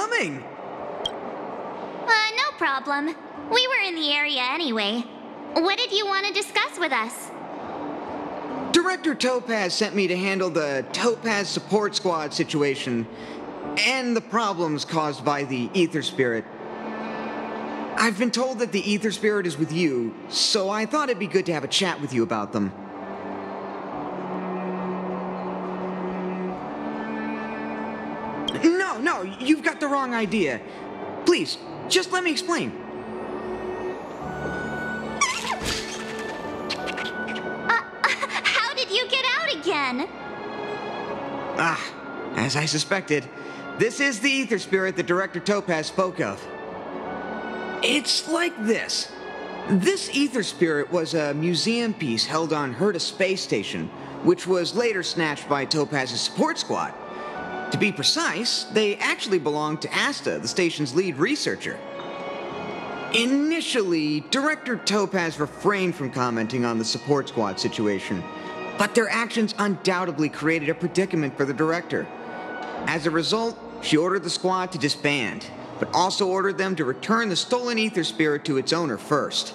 coming. No problem. We were in the area anyway. What did you want to discuss with us? Director Topaz sent me to handle the Topaz support squad situation and the problems caused by the Ether Spirit. I've been told that the Ether Spirit is with you, so I thought it'd be good to have a chat with you about them. No, you've got the wrong idea. Please, just let me explain. How did you get out again? As I suspected, this is the Ether Spirit that Director Topaz spoke of. It's like this. This Ether Spirit was a museum piece held on Herta Space Station, which was later snatched by Topaz's support squad. To be precise, they actually belonged to Asta, the station's lead researcher. Initially, Director Topaz refrained from commenting on the support squad situation, but their actions undoubtedly created a predicament for the director. As a result, she ordered the squad to disband, but also ordered them to return the stolen Ether Spirit to its owner first.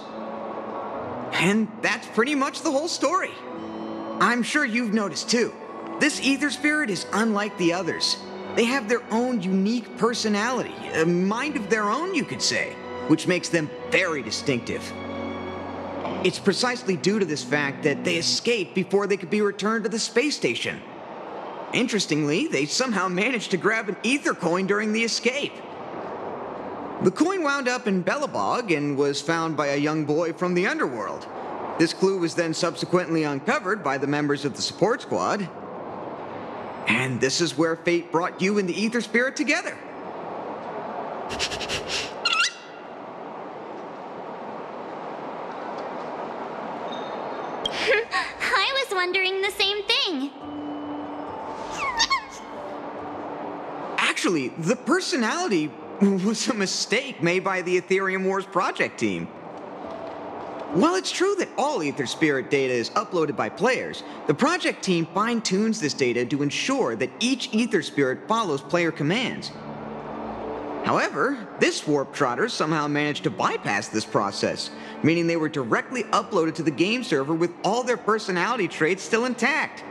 And that's pretty much the whole story. I'm sure you've noticed too. This Ether Spirit is unlike the others. They have their own unique personality, a mind of their own, you could say, which makes them very distinctive. It's precisely due to this fact that they escaped before they could be returned to the space station. Interestingly, they somehow managed to grab an ether coin during the escape. The coin wound up in Belobog and was found by a young boy from the underworld. This clue was then subsequently uncovered by the members of the support squad. And this is where fate brought you and the Ether Spirit together. I was wondering the same thing. Actually, the personality was a mistake made by the Aetherium Wars project team. While it's true that all Ether Spirit data is uploaded by players, the project team fine-tunes this data to ensure that each Ether Spirit follows player commands. However, this Warp Trotter somehow managed to bypass this process, meaning they were directly uploaded to the game server with all their personality traits still intact.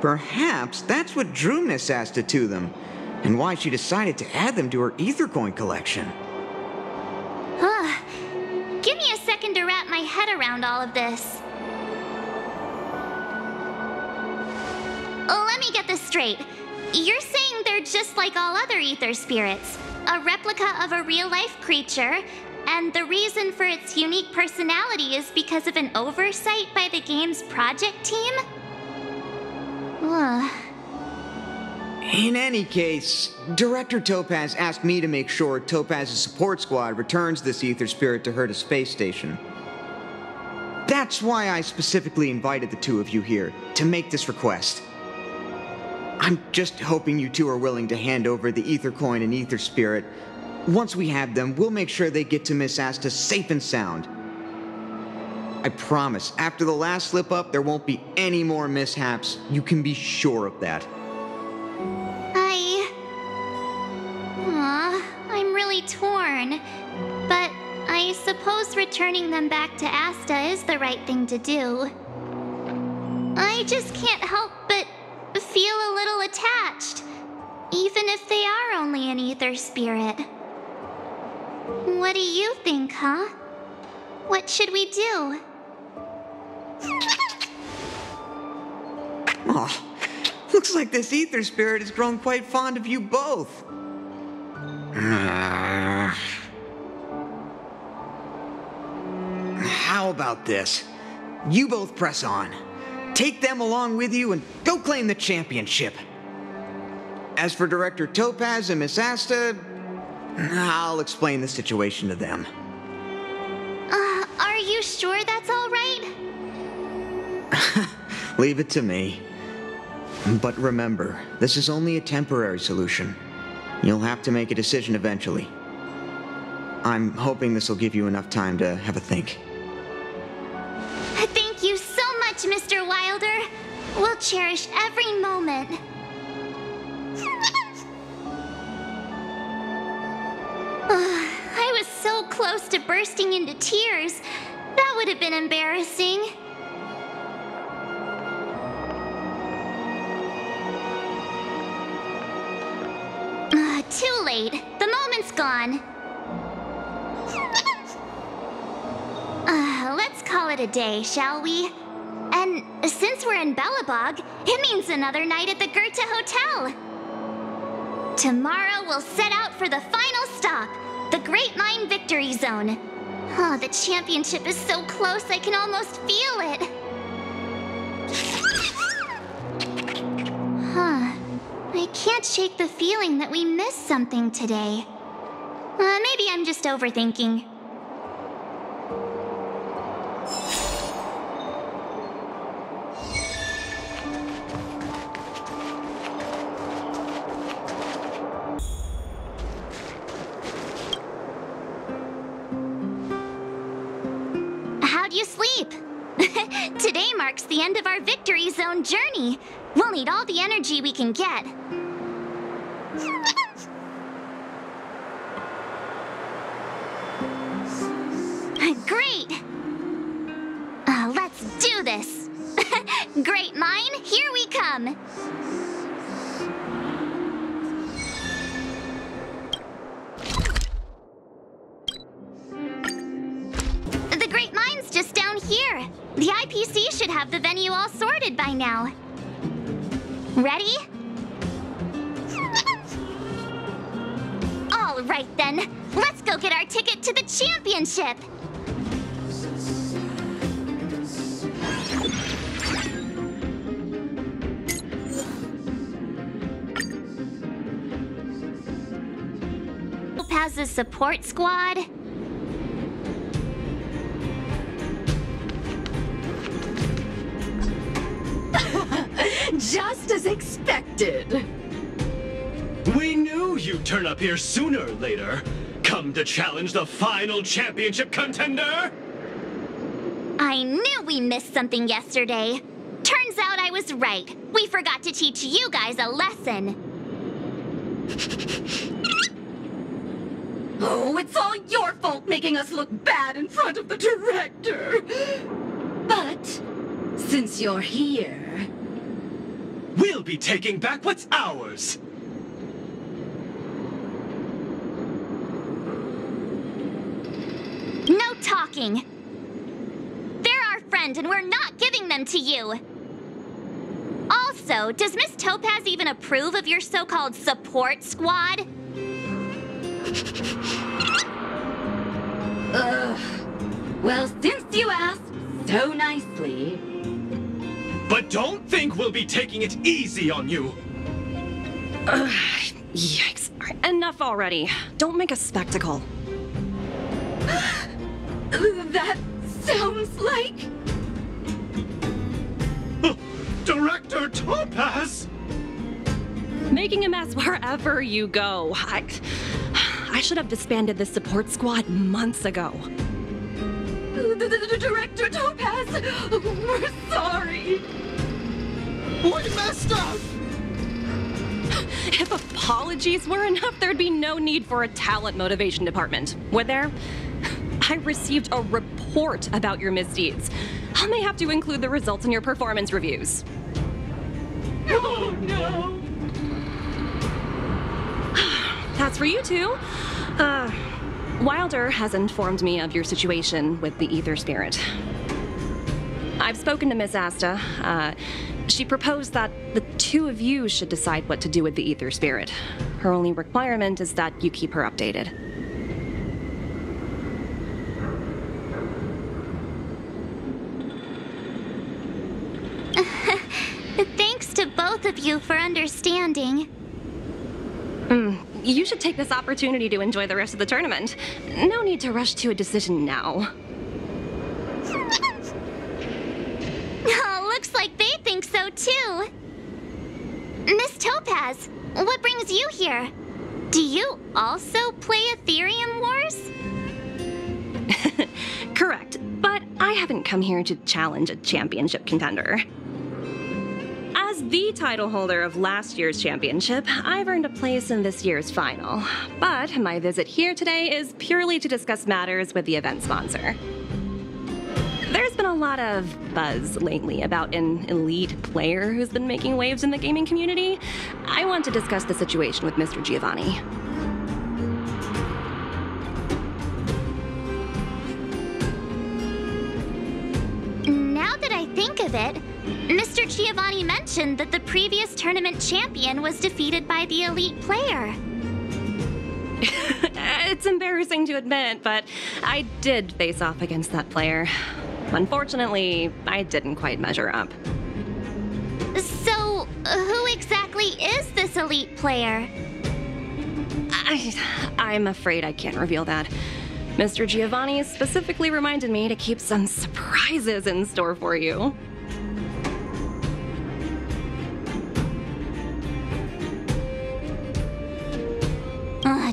Perhaps that's what drew Miss Asta to them, and why she decided to add them to her Ether Coin collection. Give me a second to wrap my head around all of this. Let me get this straight. You're saying they're just like all other Ether Spirits, a replica of a real-life creature, and the reason for its unique personality is because of an oversight by the game's project team? In any case, Director Topaz asked me to make sure Topaz's support squad returns this Ether Spirit to Herta Space Station. That's why I specifically invited the two of you here, to make this request. I'm just hoping you two are willing to hand over the Ether Coin and Ether Spirit. Once we have them, we'll make sure they get to Miss Asta safe and sound. I promise, after the last slip-up, there won't be any more mishaps. You can be sure of that. I'm really torn. But I suppose returning them back to Asta is the right thing to do. I just can't help but feel a little attached, even if they are only an Ether Spirit. What do you think, huh? What should we do? Looks like this Ether Spirit has grown quite fond of you both. How about this? You both press on. Take them along with you and go claim the championship. As for Director Topaz and Miss Asta, I'll explain the situation to them. Are you sure that's all right? Leave it to me. But remember, this is only a temporary solution. You'll have to make a decision eventually. I'm hoping this will give you enough time to have a think. Thank you so much, Mr. Wilder. We'll cherish every moment. close to bursting into tears. That would have been embarrassing. Too late. The moment's gone. Let's call it a day, shall we? And since we're in Belobog, it means another night at the Goethe Hotel. Tomorrow we'll set out for the final stop, the Great Mine Victory Zone. Oh, the championship is so close I can almost feel it. I can't shake the feeling that we missed something today. Maybe I'm just overthinking. How'd you sleep? Today marks the end of our Victory Zone journey. We'll need all the energy we can get. Great! Let's do this! Great Mine, here we come! The Great Mine's just down here. The IPC should have the venue all sorted by now. Ready? All right then, let's go get our ticket to the championship! Topaz's support squad. Just as expected. We knew you'd turn up here sooner or later. Come to challenge the final championship contender? I knew we missed something yesterday. Turns out I was right. We forgot to teach you guys a lesson. Oh, it's all your fault making us look bad in front of the director. But since you're here, We'll be taking back what's ours! No talking. They're our friend and we're not giving them to you. Also, does Miss Topaz even approve of your so-called support squad? well, since you asked so nicely. But don't think we'll be taking it easy on you! Yikes. Enough already. Don't make a spectacle. That sounds like... Director Topaz! Making a mess wherever you go. I should have disbanded the support squad months ago. The Director Topaz, we're sorry. We messed up! If apologies were enough, there'd be no need for a talent motivation department, would there? I received a report about your misdeeds. I may have to include the results in your performance reviews. Oh, no. That's for you two. Wilder has informed me of your situation with the Ether Spirit. I've spoken to Miss Asta. She proposed that the two of you should decide what to do with the Ether Spirit. Her only requirement is that you keep her updated. Thanks to both of you for understanding. You should take this opportunity to enjoy the rest of the tournament. No need to rush to a decision now. Oh, looks like they think so too. Miss Topaz, what brings you here? Do you also play Aetherium Wars? Correct, but I haven't come here to challenge a championship contender. As As the title holder of last year's championship, I've earned a place in this year's final. But my visit here today is purely to discuss matters with the event sponsor. There's been a lot of buzz lately about an elite player who's been making waves in the gaming community. I want to discuss the situation with Mr. Giovanni. Now that I think of it, Mr. Giovanni mentioned that the previous tournament champion was defeated by the elite player. It's embarrassing to admit, but I did face off against that player. Unfortunately, I didn't quite measure up. So, who exactly is this elite player? I'm afraid I can't reveal that. Mr. Giovanni specifically reminded me to keep some surprises in store for you.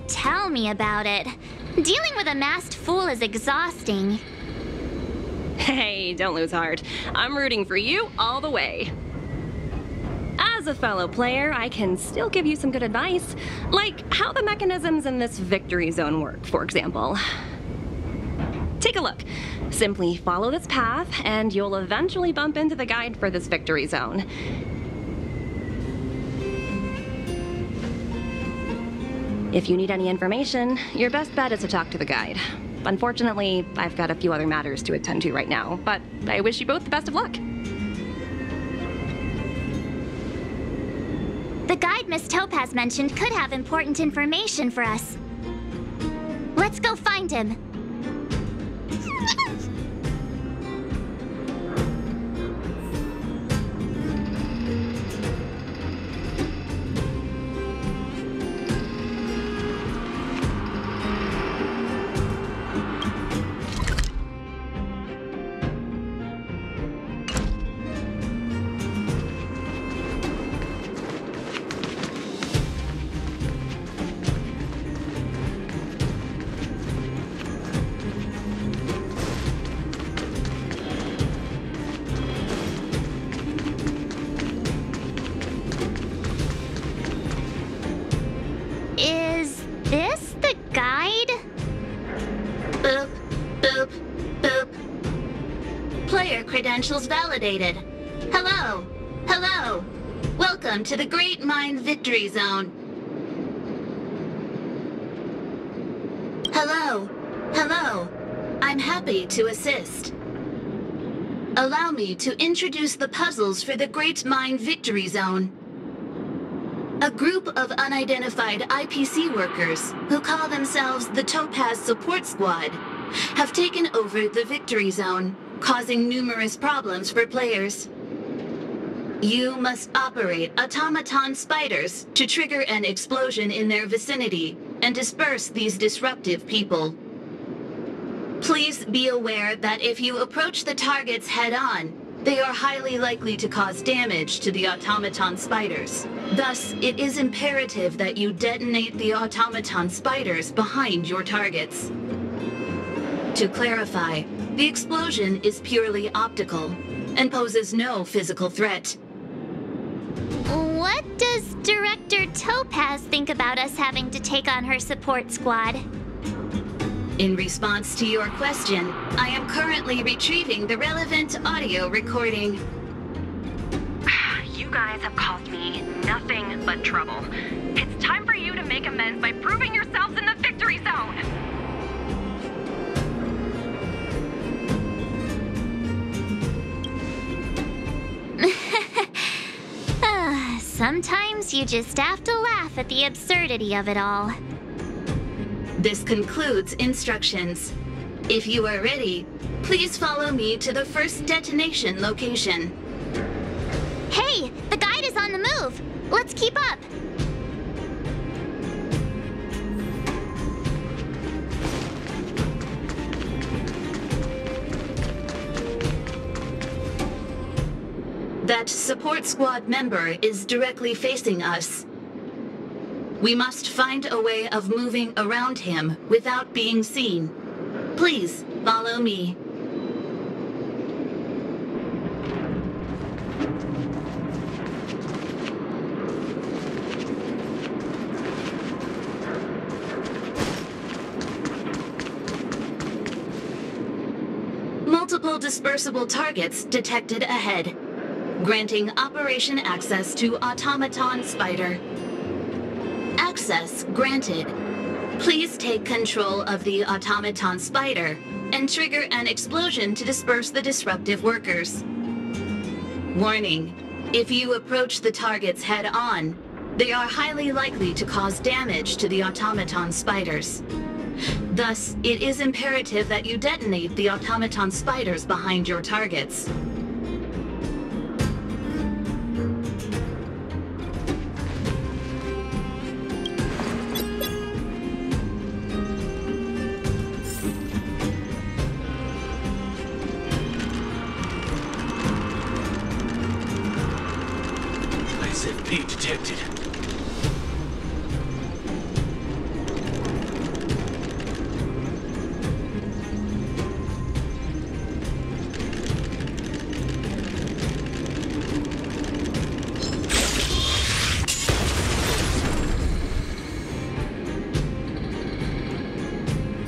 Tell me about it. Dealing with a masked fool is exhausting. Hey, don't lose heart. I'm rooting for you all the way. As a fellow player, I can still give you some good advice, like how the mechanisms in this victory zone work, for example. Take a look. Simply follow this path, and you'll eventually bump into the guide for this victory zone. If you need any information, your best bet is to talk to the guide. Unfortunately, I've got a few other matters to attend to right now, but I wish you both the best of luck. The guide Miss Topaz mentioned could have important information for us. Let's go find him. Is this the guide? Boop, boop, boop. Player credentials validated. Hello, hello. Welcome to the Great Mind Victory Zone. Hello, hello. I'm happy to assist. Allow me to introduce the puzzles for the Great Mind Victory Zone. A group of unidentified IPC workers, who call themselves the Topaz Support Squad, have taken over the Victory Zone, causing numerous problems for players. You must operate automaton spiders to trigger an explosion in their vicinity and disperse these disruptive people. Please be aware that if you approach the targets head-on, they are highly likely to cause damage to the automaton spiders. Thus, it is imperative that you detonate the automaton spiders behind your targets. To clarify, the explosion is purely optical and poses no physical threat. What does Director Topaz think about us having to take on her support squad? In response to your question, I am currently retrieving the relevant audio recording. You guys have caused me nothing but trouble. It's time for you to make amends by proving yourselves in the victory zone! Sometimes you just have to laugh at the absurdity of it all. This concludes instructions. If you are ready, please follow me to the first detonation location. Hey, the guide is on the move. Let's keep up. That support squad member is directly facing us. We must find a way of moving around him without being seen. Please follow me. Multiple dispersible targets detected ahead. Granting operation access to Automaton Spider. Access granted. Please take control of the Automaton Spider and trigger an explosion to disperse the disruptive workers. Warning. If you approach the targets head-on, they are highly likely to cause damage to the Automaton Spiders. Thus, it is imperative that you detonate the Automaton Spiders behind your targets. SFP detected.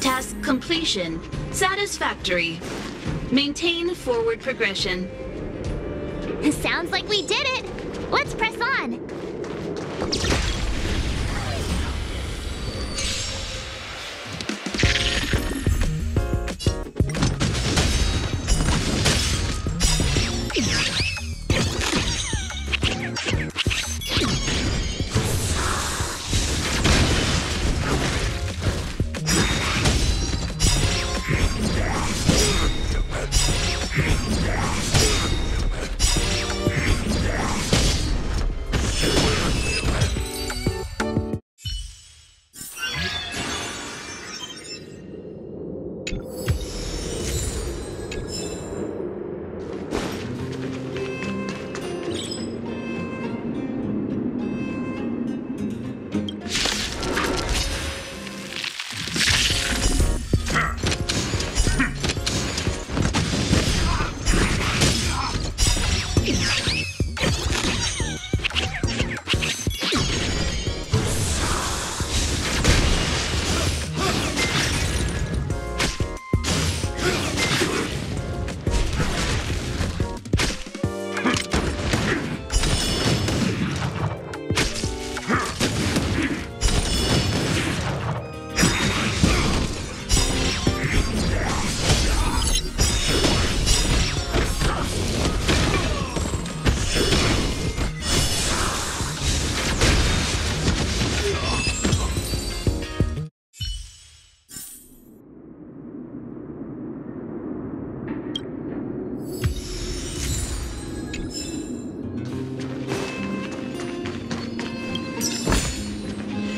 Task completion. Satisfactory. Maintain forward progression. Sounds like we did it! Let's press on!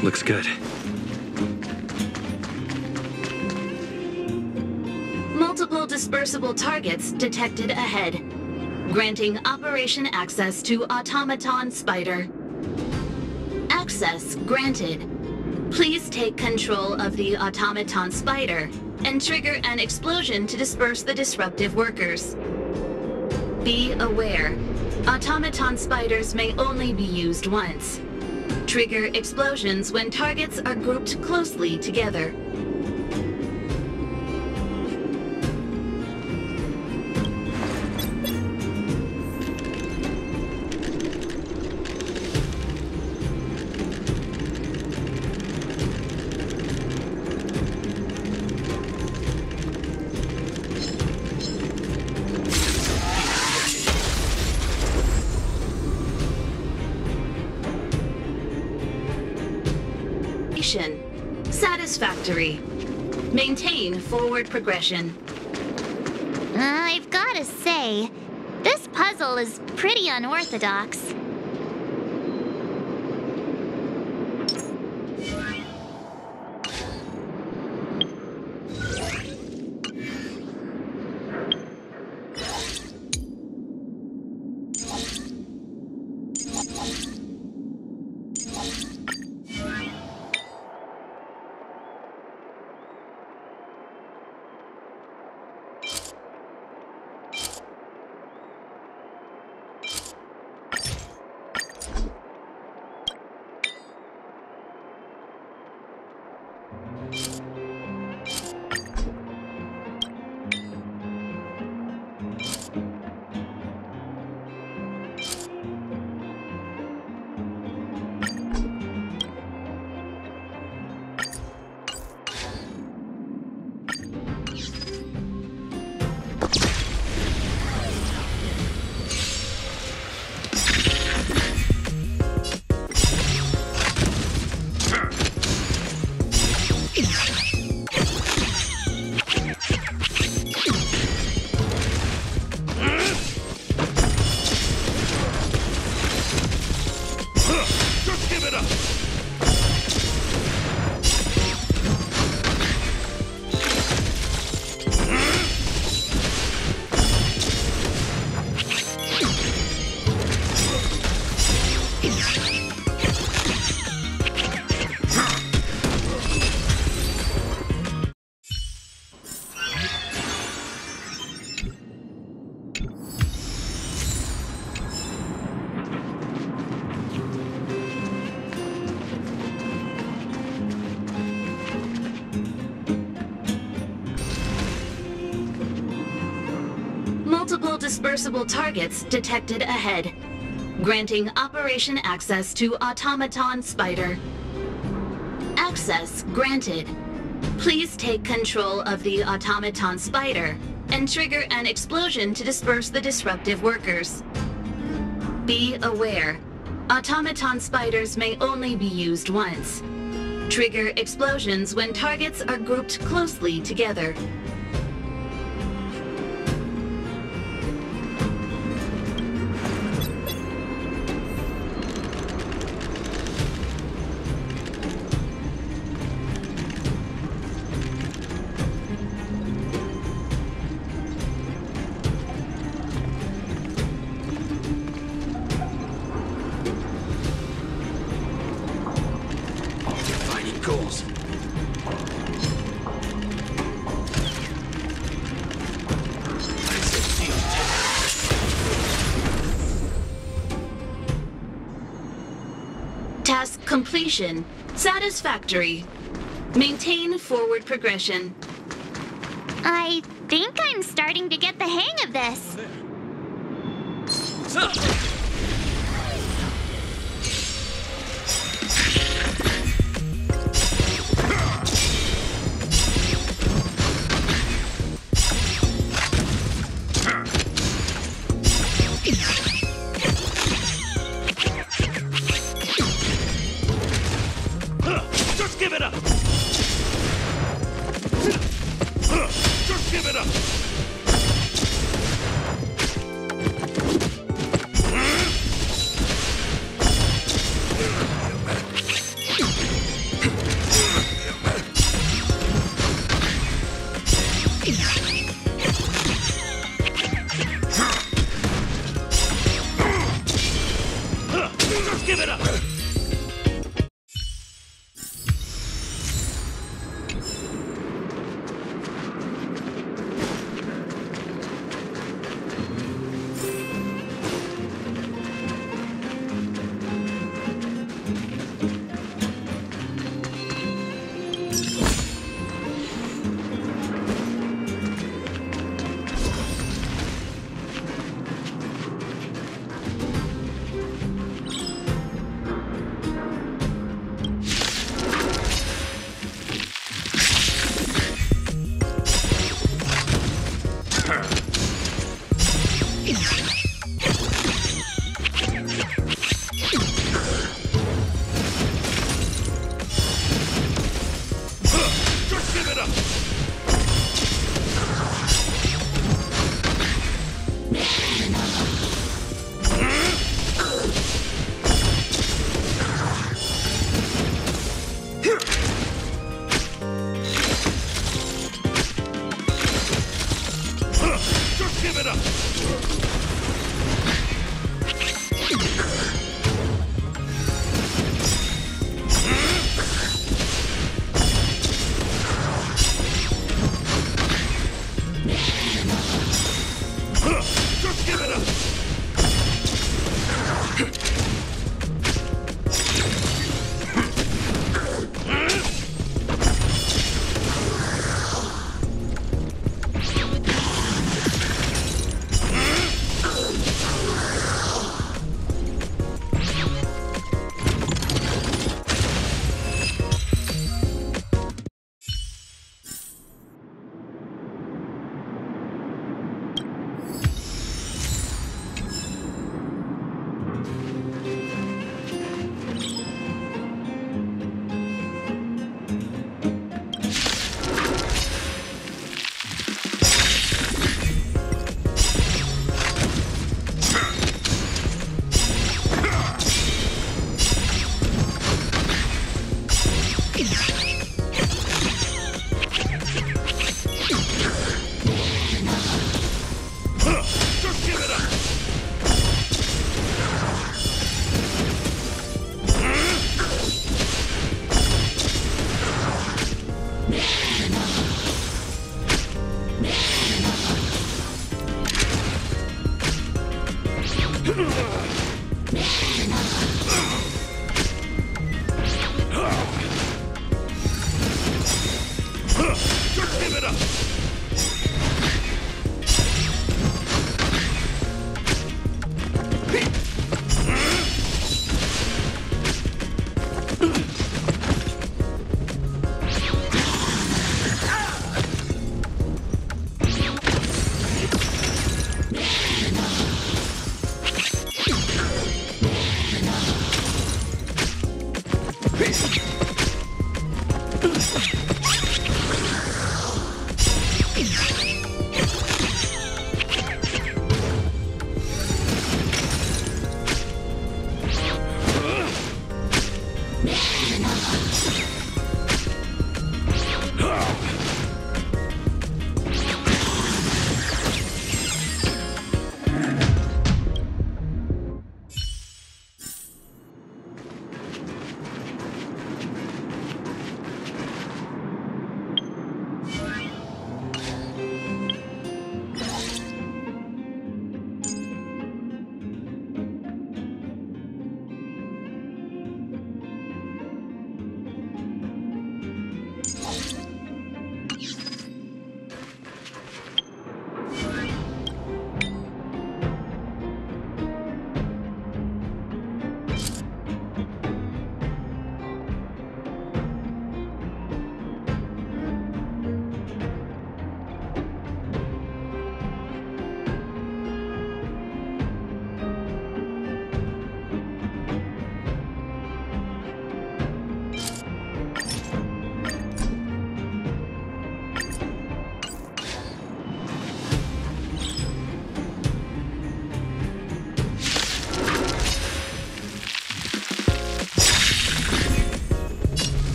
Looks good. Multiple dispersible targets detected ahead. Granting operation access to Automaton Spider. Access granted. Please take control of the Automaton Spider and trigger an explosion to disperse the disruptive workers. Be aware. Automaton Spiders may only be used once. Trigger explosions when targets are grouped closely together. Satisfactory. Maintain forward progression. I've gotta say, this puzzle is pretty unorthodox. dispersible targets detected ahead. Granting operation access to Automaton Spider. Access granted. Please take control of the Automaton Spider and trigger an explosion to disperse the disruptive workers. Be aware, Automaton Spiders may only be used once. Trigger explosions when targets are grouped closely together. Task completion. Satisfactory. Maintain forward progression. I think I'm starting to get the hang of this. Just give it up! Just give it up! Just give it up!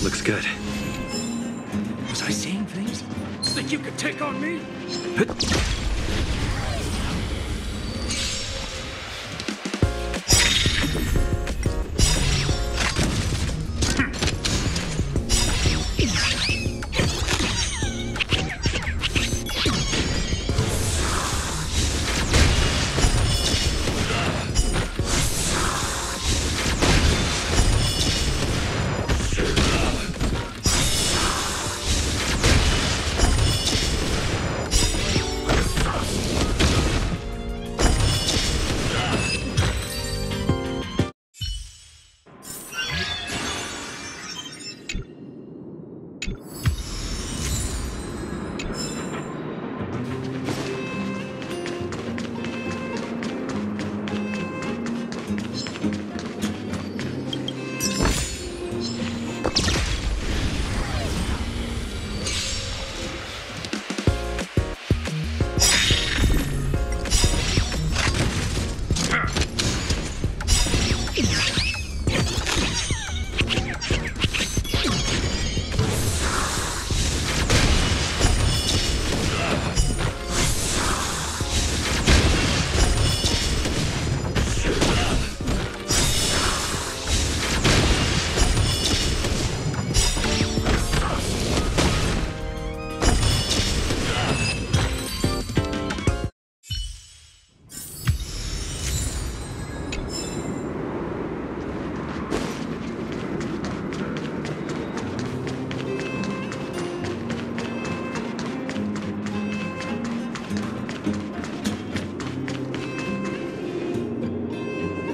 Looks good. Was I saying things? Think you could take on me?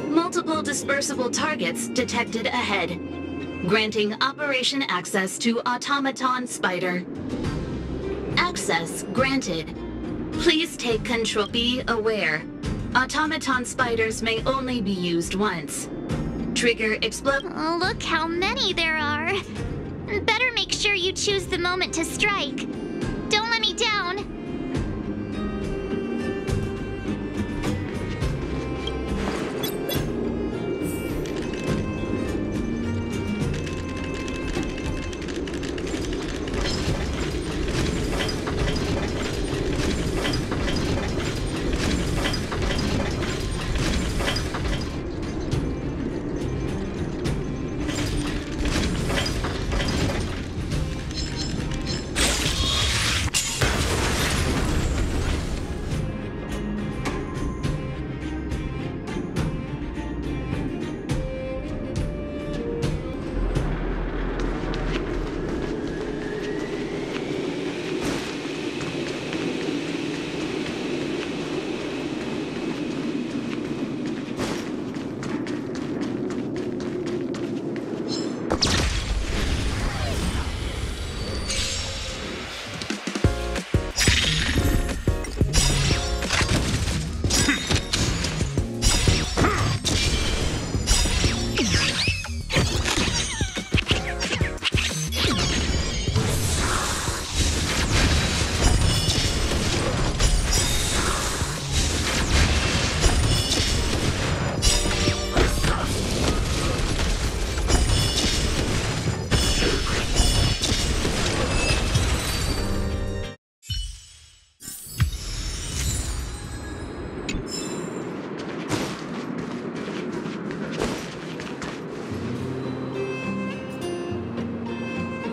Multiple dispersible targets detected ahead. Granting operation access to Automaton Spider. Access granted. Please take control. Be aware. Automaton spiders may only be used once. Trigger explode. Oh, look how many there are. Better make sure you choose the moment to strike. Don't let me down.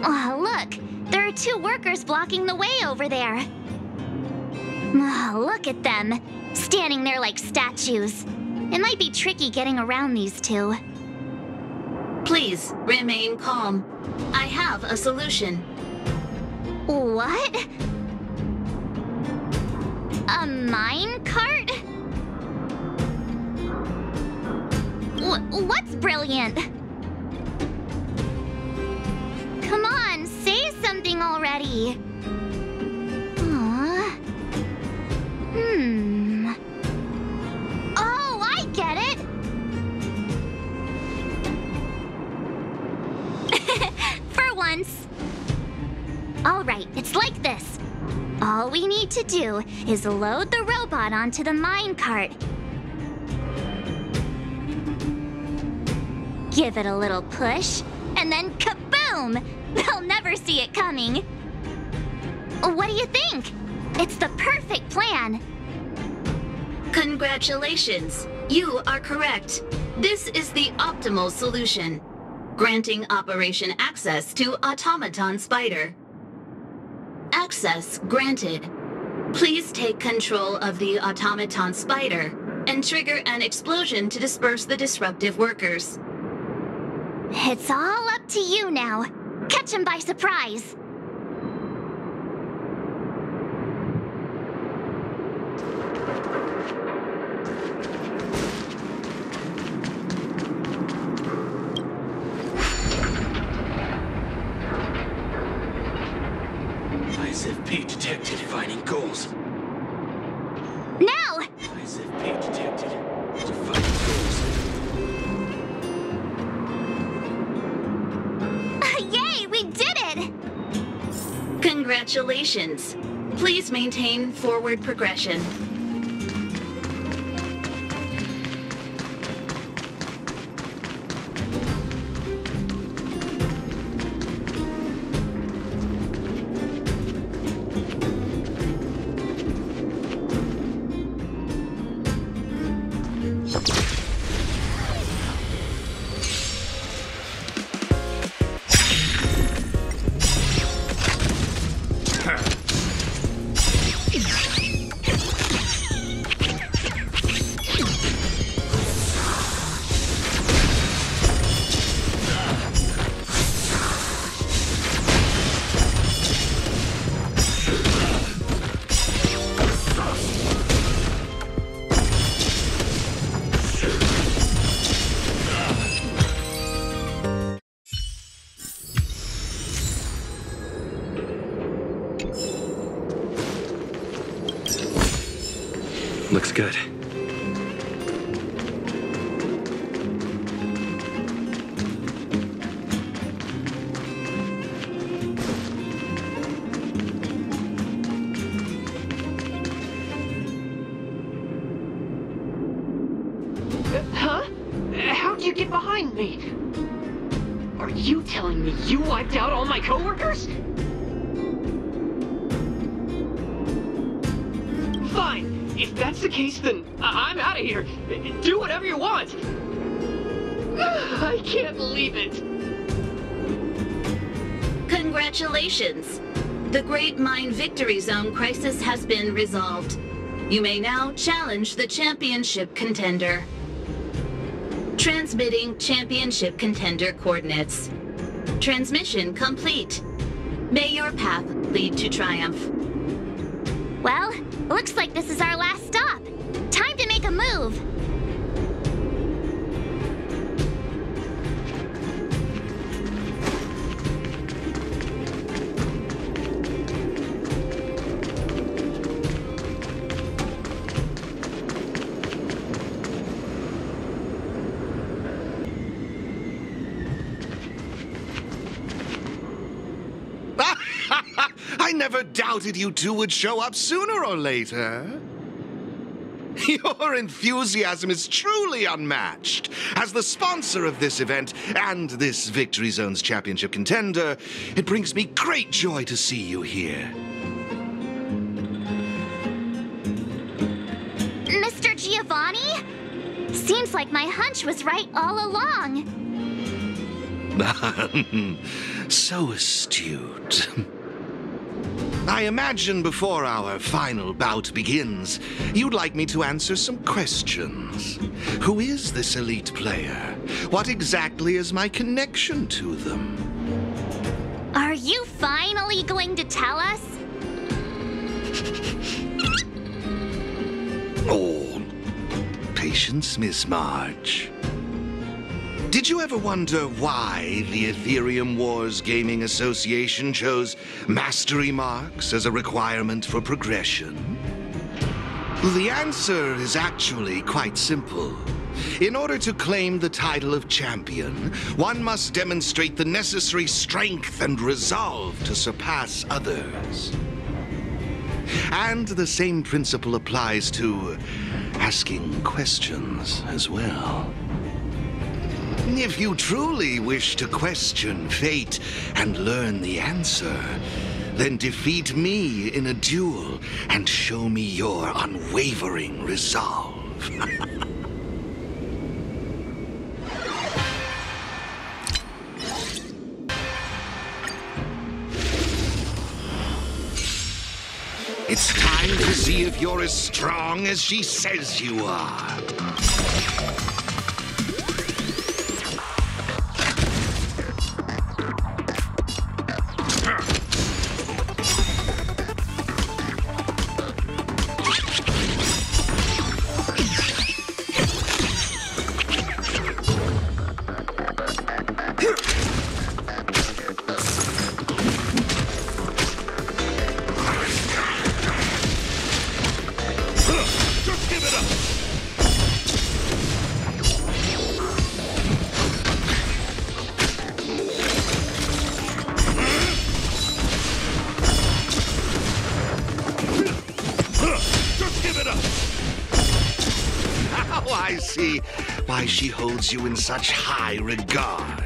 Oh, look! There are two workers blocking the way over there. Oh, look at them, standing there like statues. It might be tricky getting around these two. Please remain calm. I have a solution. What? A mine cart? What's brilliant? Come on, say something already. Aww. Oh, I get it! For once. Alright, it's like this. All we need to do is load the robot onto the minecart. Give it a little push, and then kaboom! They'll never see it coming. What do you think? It's the perfect plan. Congratulations. You are correct. This is the optimal solution. Granting Operation Access to Automaton Spider. Access granted. Please take control of the Automaton Spider and trigger an explosion to disperse the disruptive workers. It's all up to you now. Catch him by surprise. ISFP detected. Defining goals. Now! ISFP detected. Defining goals. Yay, we did it! Congratulations. Please maintain forward progression. Looks good. Huh? How'd you get behind me? Are you telling me you wiped out all my coworkers? Fine. If that's the case, then I'm out of here. Do whatever you want. I can't believe it. Congratulations. The Great Mine Victory Zone crisis has been resolved. You may now challenge the championship contender. Transmitting championship contender coordinates. Transmission complete. May your path lead to triumph. Well, looks like this is our last stop. Time to make a move. I never doubted you two would show up sooner or later. Your enthusiasm is truly unmatched. As the sponsor of this event and this Victory Zone's championship contender, it brings me great joy to see you here. Mr. Giovanni? Seems like my hunch was right all along. So astute. I imagine before our final bout begins, you'd like me to answer some questions. Who is this elite player? What exactly is my connection to them? Are you finally going to tell us? Oh, patience, Miss March. Did you ever wonder why the Aetherium Wars Gaming Association chose mastery marks as a requirement for progression? The answer is actually quite simple. In order to claim the title of champion, one must demonstrate the necessary strength and resolve to surpass others. And the same principle applies to asking questions as well. If you truly wish to question fate and learn the answer, then defeat me in a duel and show me your unwavering resolve. It's time to see if you're as strong as she says you are. I see why she holds you in such high regard.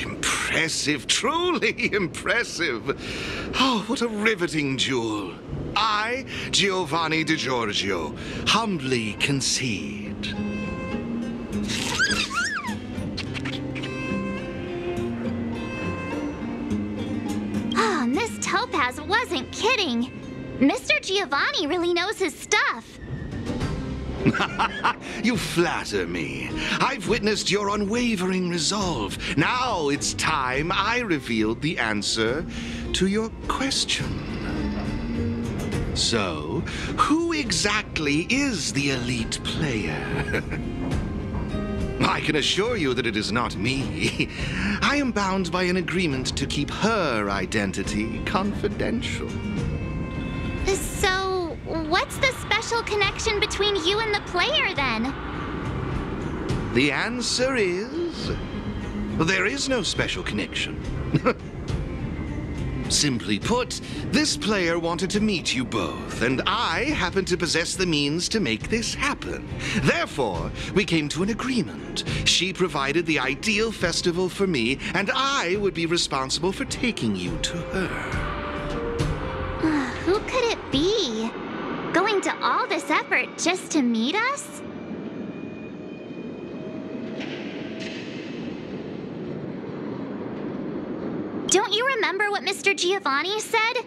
Impressive, truly impressive. Oh, what a riveting duel. I, Giovanni Di Giorgio, humbly concede. Oh, Miss Topaz wasn't kidding. Mr. Giovanni really knows his stuff. You flatter me. I've witnessed your unwavering resolve. Now it's time I revealed the answer to your question. So, who exactly is the elite player? I can assure you that it is not me. I am bound by an agreement to keep her identity confidential. So, what's the special connection between you and the player, then? The answer is... there is no special connection. Simply put, this player wanted to meet you both, and I happen to possess the means to make this happen. Therefore, we came to an agreement. She provided the ideal festival for me, and I would be responsible for taking you to her. Who could it be? Going to all this effort just to meet us? Don't you remember what Mr. Giovanni said?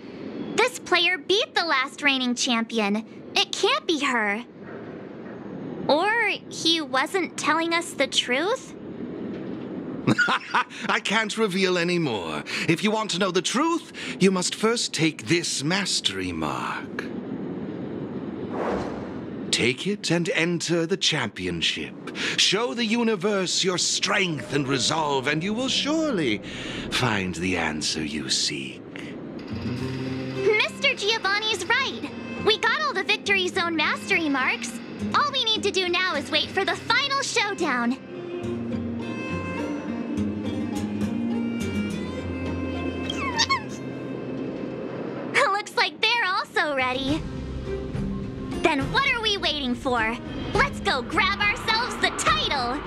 This player beat the last reigning champion. It can't be her. Or he wasn't telling us the truth? I can't reveal any more. If you want to know the truth, you must first take this mastery mark. Take it and enter the championship. Show the universe your strength and resolve, and you will surely find the answer you seek. Mr. Giovanni's right. We got all the Victory Zone mastery marks. All we need to do now is wait for the final showdown. Looks like they're also ready. Then what are we waiting for? Let's go grab ourselves the title!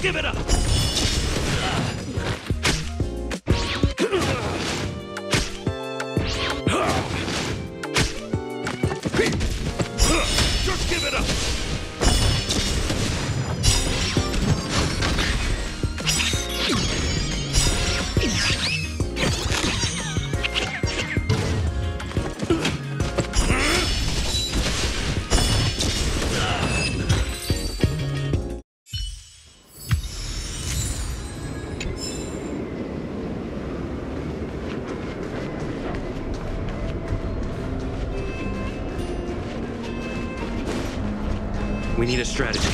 Give it up! Just give it up! We need a strategy.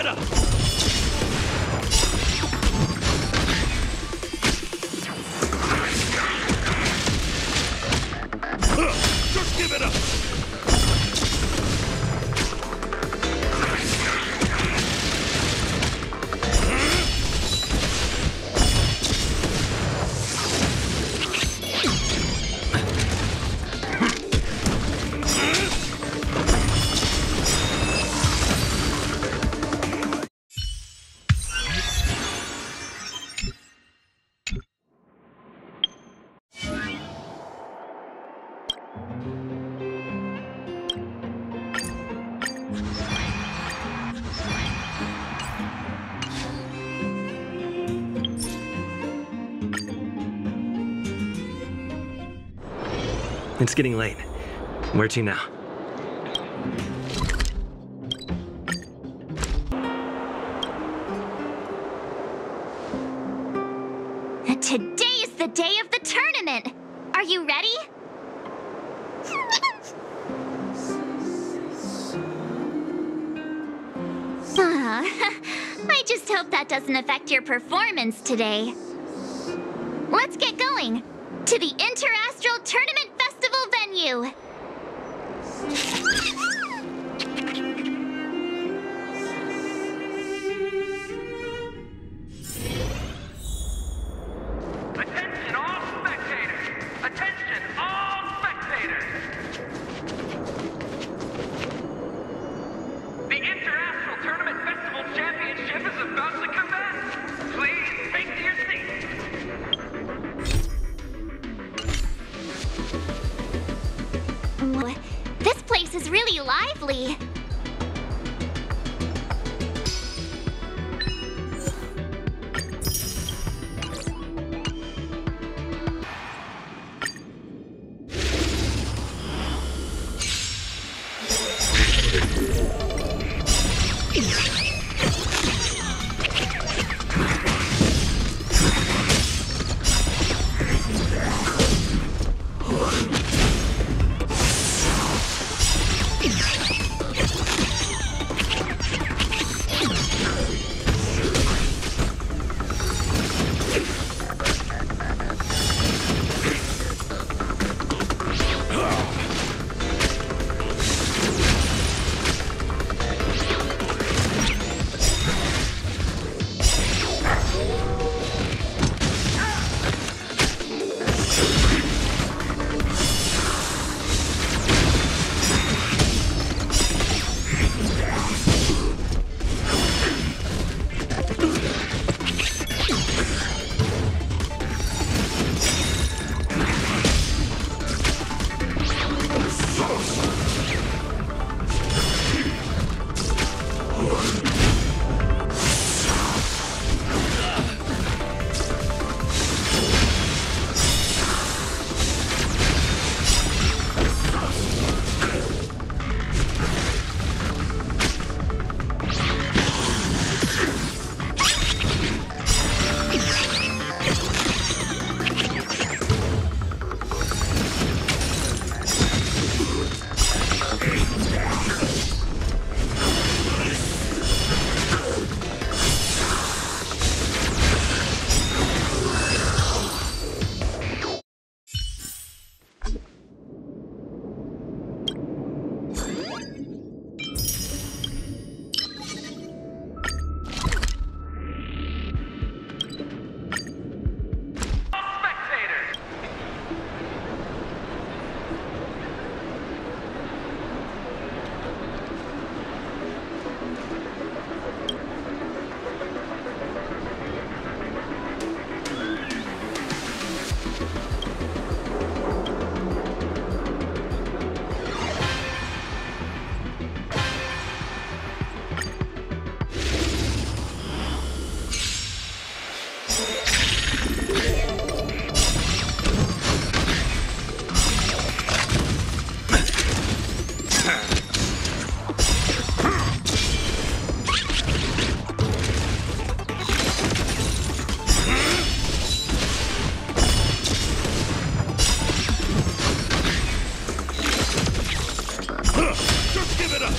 it up! Just give it up! It's getting late. Where to now? Today's the day of the tournament! Are you ready? I just hope that doesn't affect your performance today. Let's get going to the Interastral Tournament Festival venue. Attention all spectators! Attention all spectators! The Interastral Tournament Festival Championship is about to commence! Please take to your seats! This place is really lively. Just give it up!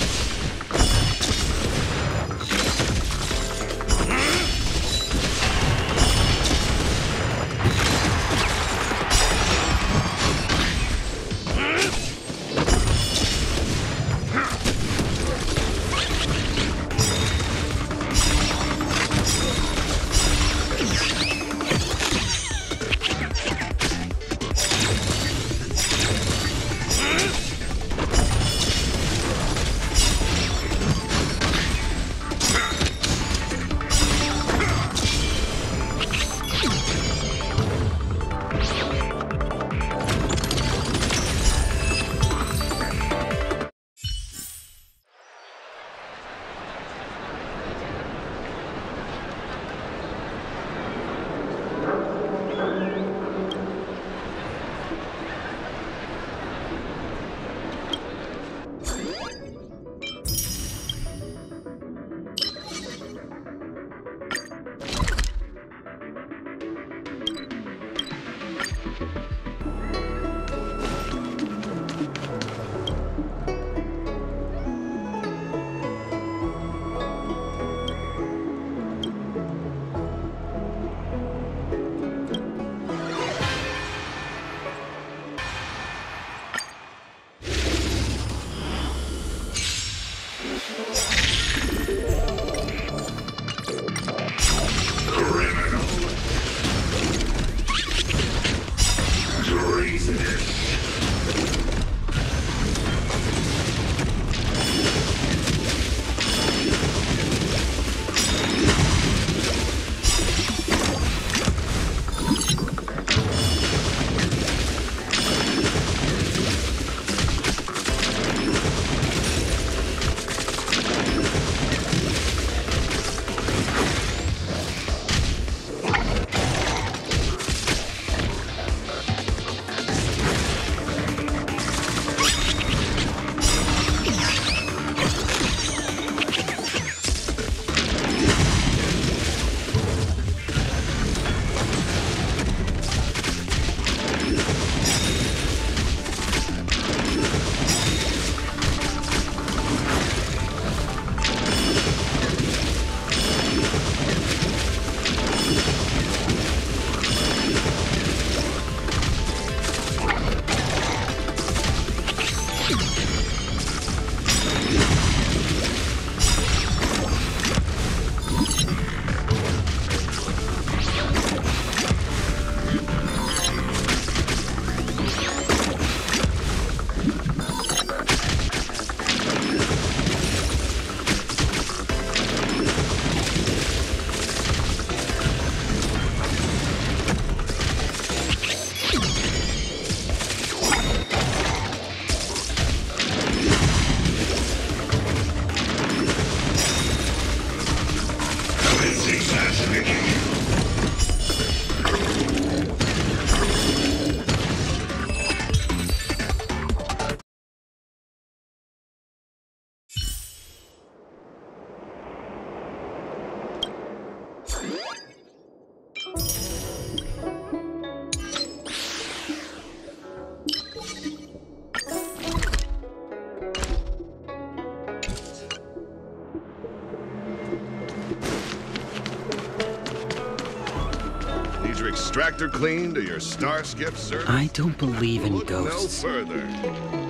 extractor cleaned or your star skip service? I don't believe in Look ghosts. no further.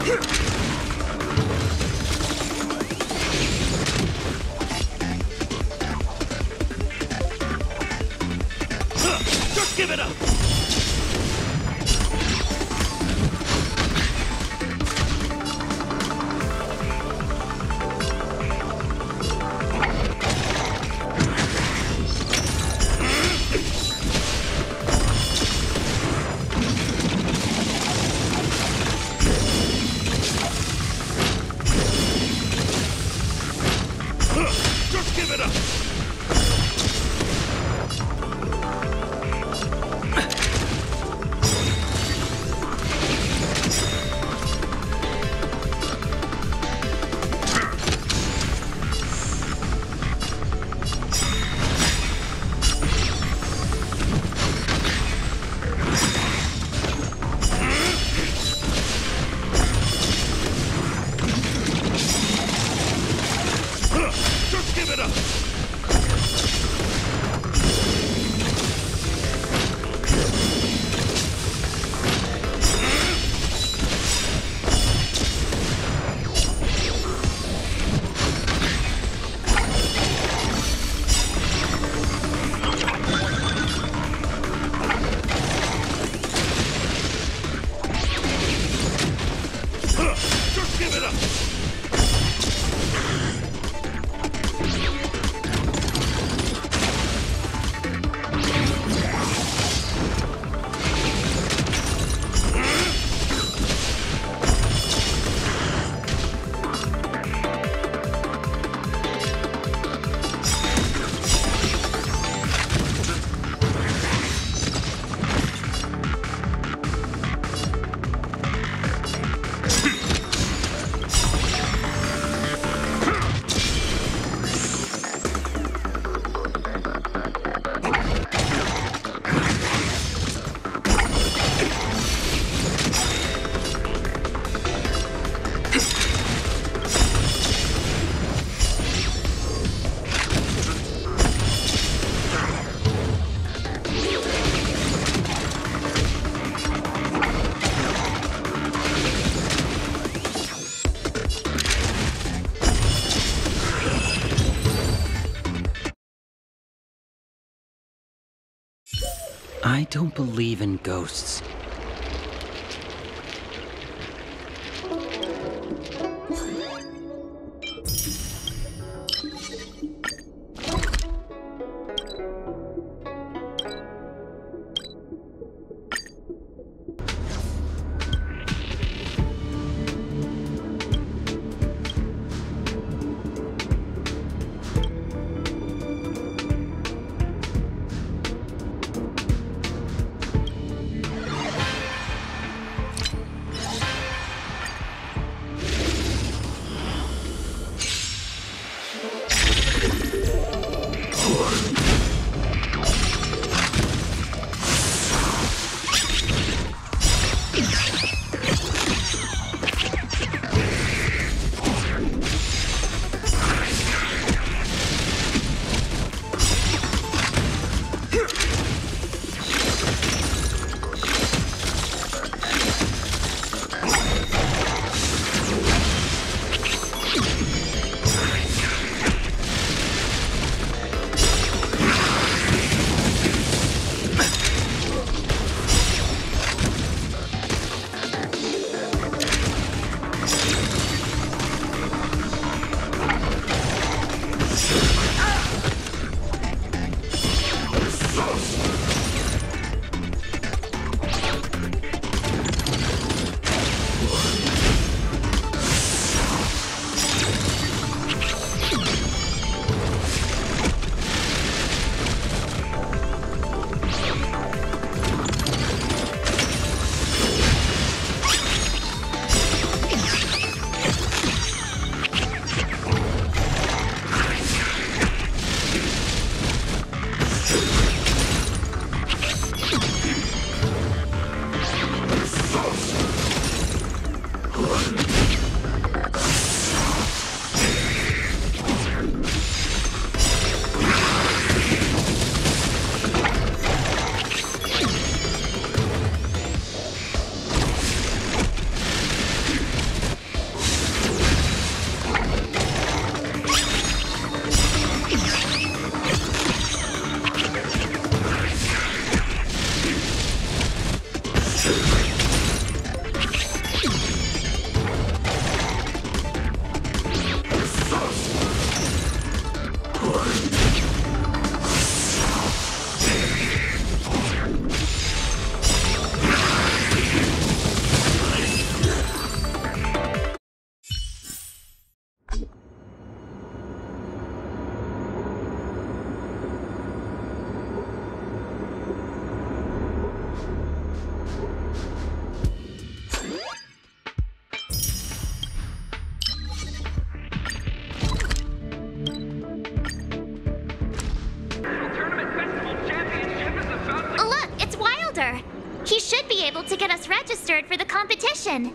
Just give it up! Just give it up! Just give it up! Just give it up! I don't believe in ghosts. to get us registered for the competition.